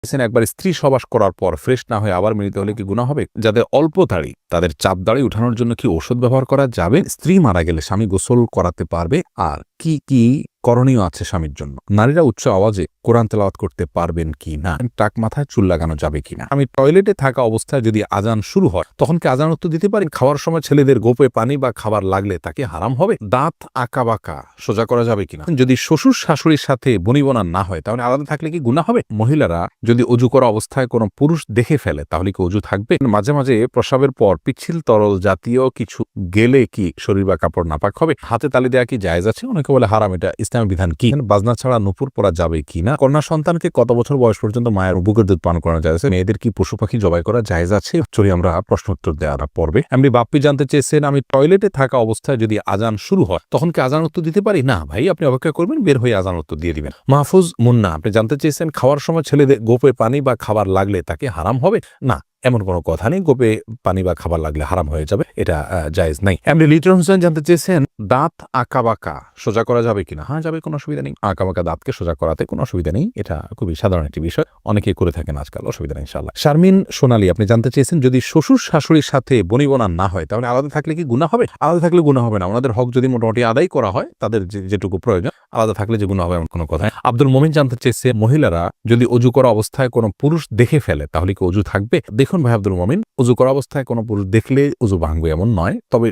একবার স্ত্রী সবাস করার পর ফ্রেশ না হয়ে আবার মিলিত হলে কি গুনাহ হবে? যাদের অল্প দাড়ি তাদের চাপ দাড়ি উঠানোর জন্য কি ঔষধ ব্যবহার করা যাবে? স্ত্রী মারা গেলে স্বামী গোসল করাতে পারবে? আর কি কি করণীয় আছে স্বামীর জন্য? নারীরা উচ্চ আওয়াজে কোরআন তেলাওয়াত করতে পারবেন কি না? টাক মাথায় চুল লাগানো যাবে কিনা? আমি টয়লেটে থাকা অবস্থায় যদি আজান শুরু হয় তখন কি আজান উত্তর দিতে পারি? খাওয়ার সময় ছেলেদের গোপে পানি বা খাবার লাগলে তাকে হারাম হবে? দাঁত আঁকা বাঁকা সোজা করা যাবে কিনা? যদি শ্বশুর শাশুড়ির সাথে বনিবনা না হয় তাহলে আলাদা থাকলে কি গুনাহ হবে? মহিলারা যদি অজু করা অবস্থায় কোনো পুরুষ দেখে ফেলে তাহলে কি অজু থাকবে? মাঝে মাঝে প্রস্রাবের পর পিচ্ছিল তরল জাতীয় কিছু গেলে কি শরীর বা কাপড় নাপাক হবে? হাতে তালি দেওয়া কি জায়েজ আছে? অনেকে বলে হারাম। এটা ইসলামের বিধান কি? বাজনা ছাড়া নুপুর পরা যাবে কিনা? কন্যা সন্তানকে কত বছর বয়স পর্যন্ত মায়ের বুকের দুধ পান করা যায়? মেয়েদের কি পশু পাখি জবাই করা জায়েজ আছে? চলি আমরা প্রশ্ন উত্তর দেওয়ার পর্বে। এমনি বাপ্পি জানতে চেয়েছেন, আমি টয়লেটে থাকা অবস্থায় যদি আজান শুরু হয় তখন কি আজান উত্তর দিতে পারি? না ভাই, আপনি অপেক্ষা করবেন, বের হয়ে আজান উত্তর দিয়ে দিবেন। মাহফুজ মুন্না আপনি জানতে চেয়েছেন, খাওয়ার সময় ছেলেদের গোপে পানি বা খাবার লাগলে তাকে হারাম হবে? না, এমন কোনো কথা নেই। গোপে পানি বা খাবার লাগলে হারাম হয়ে যাবে, এটা জায়েজ নাই। এমনি লিটন হোসেন জানতে চেয়েছেন, দাঁত আঁকা বাঁকা সোজা করা যাবে কিনা? হ্যাঁ, যাবে, কোনো অসুবিধা নেই। আঁকা বাঁকা দাঁতকে সোজা করাতে কোনো অসুবিধা নেই, এটা খুবই সাধারণ একটি বিষয়, অনেকেই করে থাকেন আজকাল, অসুবিধা নেই ইনশাআল্লাহ। শারমিন সোনালী আপনি জানতে চেয়েছেন, যদি শ্বশুর শাশুড়ির সাথে বনিবনা না হয় তাহলে আলাদা থাকলে কি গুনাহ হবে? আলাদা থাকলে গুনাহ হবে না, ওনাদের হক যদি মোটামুটি আদায় করা হয়, তাদের যেটুকু প্রয়োজন, আলাদা থাকলে যে গুনাহ হবে এমন কোনো কথা। আব্দুল মোমিন জানতে চেয়েছে, মহিলারা যদি অজু করা অবস্থায় কোনো পুরুষ দেখে ফেলে তাহলে কি অজু থাকবে? দেখুন ভাই আব্দুল মোমিন, অজু করা অবস্থায় কোনো পুরুষ দেখলে অজু ভাঙবে এমন নয়, তবে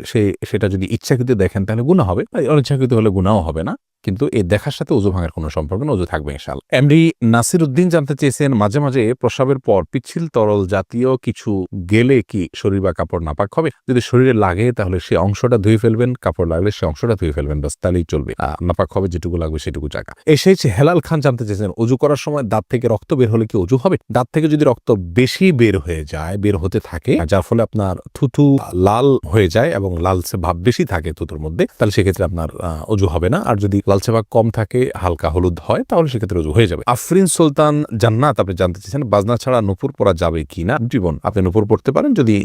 সেটা যদি ইচ্ছাকৃত দেখেন তাহলে গুনাহ হবে, অনিচ্ছাকৃত হলে গুনাহও হবে না, কিন্তু এই দেখার সাথে অজু ভাঙার কোনো সম্পর্ক না, অজু থাকবে ইনশাআল্লাহ। এমডি নাসির উদ্দিন জানতে চেয়েছেন, মাঝে মাঝে প্রস্রাবের পর পিচ্ছিল তরল জাতীয় কিছু গেলে কি শরীর বা কাপড় নাপাক হবে? যদি শরীরে লাগে তাহলে সে অংশটা ধুয়ে ফেলবেন, কাপড় লাগলে সে অংশটা ধুয়ে ফেলবেন, বাস, তাহলেই চলবে। নাপাক হবে যেটুকু লাগবে সেটুকু জায়গা। এসেছে হেলাল খান জানতে চেয়েছেন, অজু করার সময় দাঁত থেকে রক্ত বের হলে কি অজু হবে? দাঁত থেকে যদি রক্ত বেশি বের হয়ে যায়, বের হতে থাকে, যার ফলে আপনার থুথু লাল হয়ে যায় এবং লালচে ভাব বেশি থাকে থুতুর মধ্যে, তাহলে সেক্ষেত্রে আপনার অজু হবে না। আর যদি লালচে ভাব কম থাকে, হালকা হলুদ হয়, তাহলে সেক্ষেত্রে অজু হয়ে যাবে। আফরিন সুলতান জান্নাত আপনি জানতে চেয়েছেন, বাজনা ছাড়া নুপুর পরা যাবে কিনা? জীবন আপনি নুপুর পড়তে পারেন যদি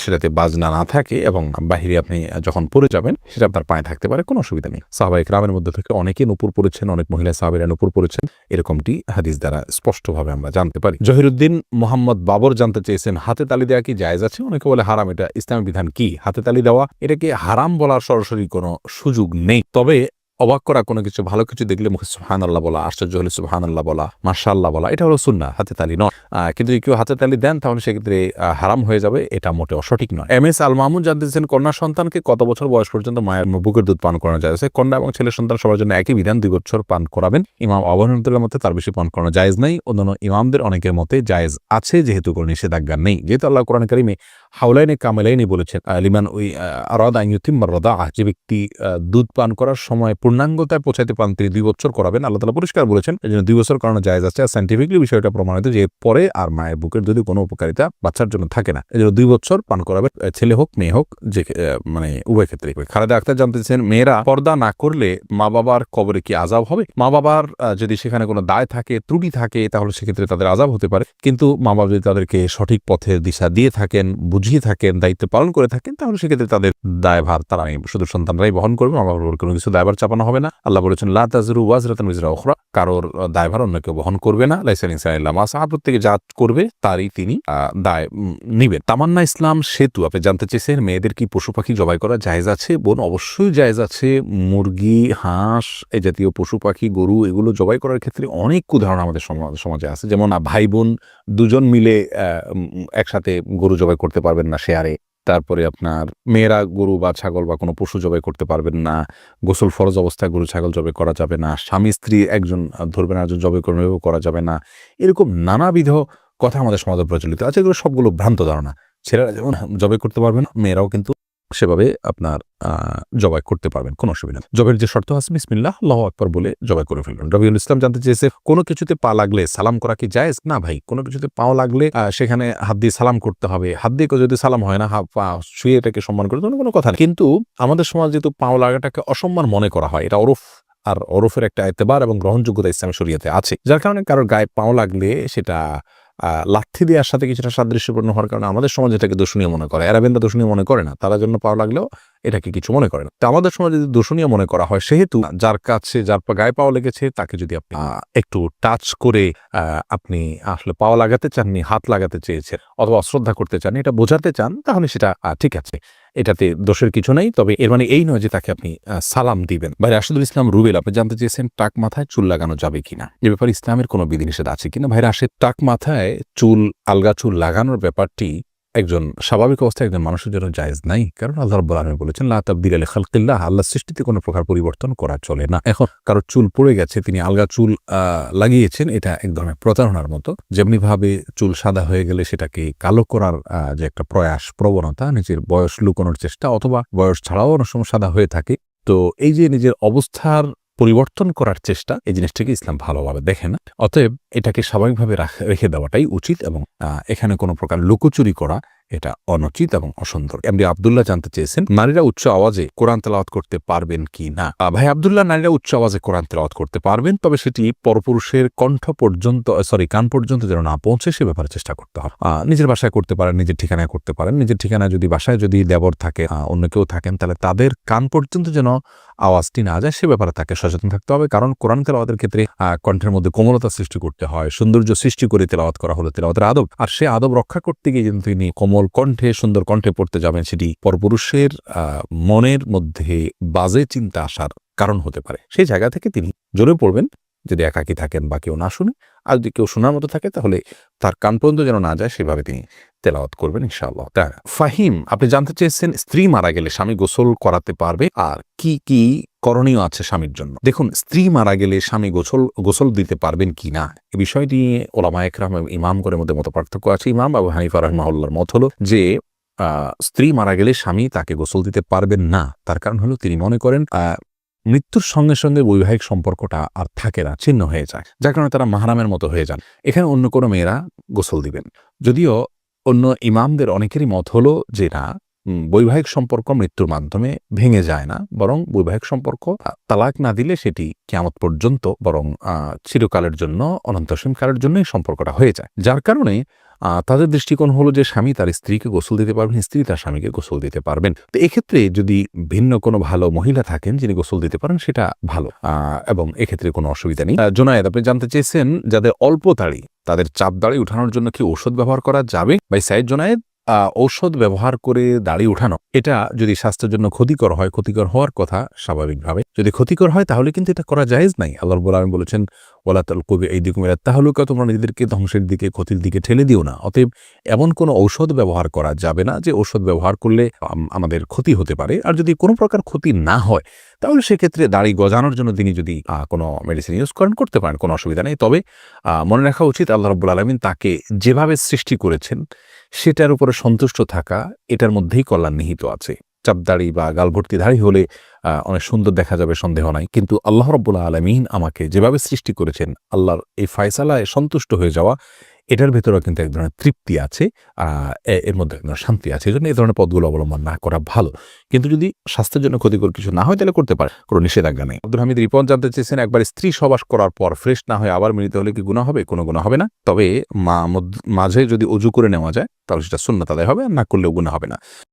সেটাতে বাজনা না থাকে এবং বাহিরে আপনি যখন পরে যাবেন সেটা আপনার পায়ে থাকতে পারে, কোনো অসুবিধা নেই। সাহাবায়ে কেরামের মধ্যে থেকে অনেকে নুপুর পড়েছেন, অনেক মহিলা সাহাবীরা নুপুর পড়েছেন, এরকমটি হাদিস দ্বারা স্পষ্টভাবে আমরা জানতে পারি। জহিরুদ্দিন মোহাম্মদ বাবর জানতে চেয়েছেন, হাতে তালি দেওয়া কি জায়েজ আছে? অনেকে বলে হারাম। এটা ইসলামের বিধান কি? হাতে তালি দেওয়া এটাকে হারাম বলার সরাসরি কোনো সুযোগ নেই, তবে অবাক করা কোনো কিছু, ভালো কিছু দেখলে মুখে সুবহানাল্লাহ বলা, আশ্চর্য হলে সুবহানাল্লাহ বলা, মাশাআল্লাহ বলা, এটা হলো সুন্নাহ, হাতে তালি নয়। কিন্তু যদি কেউ হাতে তালি দেন তাহলে সেক্ষেত্রে হারাম হয়ে যাবে, এটা মোটেও সঠিক নয়। এম এস আল মামুন জানতে চেয়েছেন, কন্যা সন্তানকে কত বছর বয়স পর্যন্ত মায়ের বুকের দুধ পান করানো যায়? কন্যা এবং ছেলে সন্তান সবার জন্য একই বিধান, 2 বছর পান করাবেন। ইমাম আবু হানিফার মতে তার বেশি পান করানো জায়েজ নাই, অন্যান্য ইমামদের অনেকের মতে জায়েজ আছে, যেহেতু কোনো নিষেধাজ্ঞা নেই, যেহেতু আল্লাহ কোরআন কারিমে হাওলাইনে কামেলাইনি বলেছেন, লিমান ওই আরাদা আন ইউতিম্মা রাদাআহ, যে ব্যক্তি দুধ পান করার সময় পূর্ণাঙ্গতায় পৌঁছাতে পান তিনি 2 বছর করাবেন। আল্লাহ তাআলা পরিষ্কার বলেছেন, এজন্য 2 বছর করানো জায়েজ আছে। আর সায়েন্টিফিকলি বিষয়টা প্রমাণিত যে পরে আর মায়ের বুকের দুধে কোনো উপকারিতা বাচ্চার জন্য থাকে না, এজন্য 2 বছর পান করাবে, ছেলে হোক মেয়ে হোক, যে মানে উভয় ক্ষেত্রে। খালেদা আক্তার জানতে চেয়েছেন, মেয়েরা পর্দা না করলে মা বাবার কবরে কি আযাব হবে? মা বাবার যদি সেখানে কোনো দায় থাকে, ত্রুটি থাকে, তাহলে সেক্ষেত্রে তাদের আযাব হতে পারে, কিন্তু মা বাবা যদি তাদেরকে সঠিক পথের দিশা দিয়ে থাকেন, বুঝিয়ে থাকেন, দায়িত্ব পালন করে থাকেন, তাহলে সেক্ষেত্রে তাদের দায়ভার তারা শুধু সন্তানরাই বহন করবে, মা বাবার কোনো কিছু দায়ভার চাপানো হবে না। আল্লাহ বলেছেন, লা তাযরু ওয়াজরাতুন উযরা উখরা, কারোর দায়ভার অন্য কেউ বহন করবে না। লাইসা আল ইনসানু ইল্লা মা সাআ, প্রত্যেকে যা করবে তারই তিনি দায় নিবেন। তামান্না ইসলাম সেতু আপনি জানতে চেয়েছেন, মেয়েদের কি পশু পাখি জবাই করা জায়েজ আছে? বোন, অবশ্যই জায়েজ আছে। মুরগি, হাঁস, এই জাতীয় পশু পাখি, গরু, এগুলো জবাই করার ক্ষেত্রে অনেক উদাহরণ আমাদের সমাজে আছে। যেমন ভাই বোন দুজন মিলে একসাথে গরু জবাই করতে পারবেন না শেয়ারে। তারপরে আপনার মেয়েরা গরু বা ছাগল বা কোনো পশু জবাই করতে পারবেন না। গোসল ফরজ অবস্থায় গরু ছাগল জবাই করা যাবে না। স্বামী স্ত্রী একজন ধরবেন আর একজন জবাই করবেন, এভাবে করা যাবে না। এরকম নানাবিধ কথা আমাদের সমাজে প্রচলিত আছে, এগুলো সবগুলো ভ্রান্ত ধারণা। ছেলেরা যেমন জবাই করতে পারবেন, মেয়েরাও কিন্তু সেভাবে আপনার জবাই করতে পারবেন, কোনো অসুবিধা নেই। জবের যে শর্ত আছে, বিসমিল্লাহ আল্লাহু আকবার বলে জবাই করে ফেলবেন। রবিউল ইসলাম জানতে চেয়েছে, কোনো কিছুতে পা লাগলে সালাম করা কি জায়েজ? না ভাই, কোনো কিছুতে পাও লাগলে সেখানে হাত দিয়ে সালাম করতে হবে। হাত দিয়ে যদি সালাম হয় না, পা শুয়ে এটাকে সম্মান করে কোনো কথা নেই। কিন্তু আমাদের সমাজ যেহেতু পাও লাগাটাকে অসম্মান মনে করা হয়, এটা ওরফ, আর ওরফের একটা এতেবার এবং গ্রহণযোগ্যতা ইসলামী শরীয়তে আছে, যার কারণে কারোর গায়ে পাও লাগলে সেটা লাথি দেওয়ার সাথে কিছুটা সাদৃশ্যপূর্ণ হওয়ার কারণে আমাদের সমাজ এটাকে দূষণীয় মনে করে। আরবেনরা দূষণীয় মনে করে না, তারা জন্য পাওয়া লাগলেও এটাকে কিছু মনে করে না। তো আমাদের সমাজে যদি দূষণীয় মনে করা হয়, সেহেতু যার কাছে যার গায়ে পাওয়া লেগেছে তাকে যদি আপনি একটু টাচ করে আপনি আসলে পাওয়া লাগাতে চাননি, হাত লাগাতে চেয়েছেন অথবা অশ্রদ্ধা করতে চান, এটা বোঝাতে চান, তাহলে সেটা ঠিক আছে, এটাতে দোষের কিছু নেই। তবে এর মানে এই নয় যে তাকে আপনি সালাম দিবেন। ভাই রাশেদুল ইসলাম রুবেল, আপনি জানতে চেয়েছেন টাক মাথায় চুল লাগানো যাবে কিনা, এ ব্যাপারে ইসলামের কোনো বিধিনিষেধ আছে কিনা। ভাই রাশেদ, টাক মাথায় চুল, আলগা চুল লাগানোর ব্যাপারটি একজন স্বাভাবিক অবস্থায় একজন মানুষের জন্য জায়েজ নাই। কারণ আল্লাহ রাব্বুল আলামিন বলেছেন, লা তাবদীলা লিখালকিল্লাহ, আল্লাহর সৃষ্টিতে কোনো প্রকার পরিবর্তন করা চলে না। এখন কারো চুল পড়ে গেছে, তিনি আলগা চুল লাগিয়েছেন, এটা এক ধরনের প্রতারণার মতো। যেমনি ভাবে চুল সাদা হয়ে গেলে সেটাকে কালো করার যে একটা প্রয়াস, প্রবণতা, নিজের বয়স লুকানোর চেষ্টা, অথবা বয়স ছাড়াও অনেক সময় সাদা হয়ে থাকে। তো এই যে নিজের অবস্থার পরিবর্তন করার চেষ্টা, এই জিনিসটাকে ইসলাম ভালোভাবে দেখে না। অতএব এটাকে স্বাভাবিকভাবে রেখে দেওয়াটাই উচিত, এবং এখানে কোনো প্রকার লুকোচুরি করা এটা অনুচিত এবং অসুন্দর। এমডি আব্দুল্লাহ জানতে চেয়েছেন, নারীরা উচ্চ আওয়াজে কোরআন তেলাওয়াত করতে পারবেন কি না। ভাই আব্দুল্লাহ, নারীরা উচ্চ আওয়াজে কোরআন তেলাওয়াত করতে পারবেন, তবে সেটি পরপুরুষের কান পর্যন্ত যেন না পৌঁছে সে ব্যাপারে চেষ্টা করতে হবে। নিজের বাসায় করতে পারেন, নিজের ঠিকানায় করতে পারেন। নিজের ঠিকানায় যদি, বাসায় যদি দেবর থাকে, অন্য কেউ থাকেন, তাহলে তাদের কান পর্যন্ত যেন আওয়াজটি না যায় সে ব্যাপারে তাকে সচেতন থাকতে হবে। কারণ কোরআন তেলাওয়াতের ক্ষেত্রে কণ্ঠের মধ্যে কোমলতা সৃষ্টি করতে হয়, সৌন্দর্য সৃষ্টি করে তেলাওয়াত করা হলো তেলাওয়াতের আদব। আর সে আদব রক্ষা করতে গিয়ে কিন্তু তিনি কোমল কণ্ঠে, সুন্দর কণ্ঠে পড়তে যাবেন, সেটি পরপুরুষের মনের মধ্যে বাজে চিন্তা আসার কারণ হতে পারে। সেই জায়গা থেকে তিনি জোরে পড়বেন, যদি একাকী থাকেন বা কেউ না শুনে। আর যদি কেউ শোনার মতো থাকে তাহলে তার কান পর্যন্ত যেন না যায় সেভাবে তিনি তেলাওয়াত করবেন ইনশাআল্লাহ। ফাহিম, আপনি জানতে চেয়েছেন, স্ত্রী মারা গেলে স্বামী গোসল করাতে পারবে আর কি কি করণীয় আছে স্বামীর জন্য। দেখুন, স্ত্রী মারা গেলে স্বামী গোসল দিতে পারবেন কি না, এই বিষয় নিয়ে ওলামায়ে কেরাম এবং ইমামগণের মধ্যে মত পার্থক্য আছে। ইমাম আবু হানিফা রাহিমাহুল্লাহর মত হলো যে স্ত্রী মারা গেলে স্বামী তাকে গোসল দিতে পারবেন না। তার কারণ হলো তিনি মনে করেন মৃত্যুর সঙ্গে সঙ্গে বৈবাহিক সম্পর্কটা আর থাকে না, ছিন্ন হয়ে যায়, যার কারণে তারা মাহরামের মতো হয়ে যান। এখানে অন্য কোনো মেয়েরা গোসল দিবেন। যদিও অন্য ইমামদের অনেকেরই মত হলো যে না, বৈবাহিক সম্পর্ক মৃত্যুর মাধ্যমে ভেঙে যায় না, বরং বৈবাহিক সম্পর্ক তালাক না দিলে সেটি কিয়ামত পর্যন্ত, বরং চিরকালের জন্য, অনন্তসীম কালের জন্য এই সম্পর্কটা হয়ে যায়। যার কারণে তাদের দৃষ্টিকোণ হলো যে স্বামী তার স্ত্রীকে গোসল দিতে পারবেন, স্ত্রী তার স্বামীকে গোসল দিতে পারবেন। তো এক্ষেত্রে যদি ভিন্ন কোনো ভালো মহিলা থাকেন যিনি গোসল দিতে পারেন, সেটা ভালো, এবং এক্ষেত্রে কোনো অসুবিধা নেই। জোনায়েদ, আপনি জানতে চেয়েছেন, যাদের অল্প দাড়ি তাদের চাপ দাড়ি উঠানোর জন্য কি ঔষধ ব্যবহার করা যাবে। ভাই সাইদ জোনায়েদ, ঔষধ ব্যবহার করে দাড়ি উঠানো, এটা যদি স্বাস্থ্যের জন্য ক্ষতিকর হয়, ক্ষতিকর হওয়ার কথা স্বাভাবিকভাবে, যদি ক্ষতিকর হয় তাহলে কিন্তু এটা করা জায়েজ নাই। আল্লাহ রাব্বুল আলামিন বলেছেন, ওয়ালা তালকু বিআইদিকুম ইলা তাহলুকা, তোমরা নিজেদেরকে ধ্বংসের দিকে, ক্ষতির দিকে ঠেলে দিও না। অতএব এমন কোনো ঔষধ ব্যবহার করা যাবে না যে ঔষধ ব্যবহার করলে আমাদের ক্ষতি হতে পারে। আর যদি কোনো প্রকার ক্ষতি না হয় তাহলে সেক্ষেত্রে দাড়ি গজানোর জন্য তিনি যদি কোনো মেডিসিন ইউজ করেন, করতে পারেন, কোনো অসুবিধা নেই। তবে মনে রাখা উচিত, আল্লাহ রাব্বুল আলামিন তাকে যেভাবে সৃষ্টি করেছেন সেটার উপরে সন্তুষ্ট থাকা, এটার মধ্যেই কল্যাণ নিহিত আছে। চাপদাড়ি বা গালভর্তি দাড়ি হলে অনেক সুন্দর দেখা যাবে, সন্দেহ নাই, কিন্তু আল্লাহ রাব্বুল আলামিন আমাকে যেভাবে সৃষ্টি করেছেন, আল্লাহর এই ফয়সালায় সন্তুষ্ট হয়ে যাওয়া, এটার ভেতরেও কিন্তু এক ধরনের তৃপ্তি আছে, এর মধ্যে এক ধরনের শান্তি আছে। এই জন্য এই ধরনের পথগুলো অবলম্বন না করা ভালো। কিন্তু যদি স্বাস্থ্যের জন্য ক্ষতিকর কিছু না হয় তাহলে করতে পারে, কোনো নিষেধাজ্ঞা নেই। আব্দুল হামিদ রিপন জানতে চেয়েছেন, একবার স্ত্রী সহবাস করার পর ফ্রেশ না হয়ে আবার মিলিত হলে কি গুনাহ হবে। কোনো গুনাহ হবে না, তবে মাঝে যদি অজু করে নেওয়া যায় তাহলে সেটা সুন্নাত আদায় হবে, আর না করলেও গুনাহ হবে না।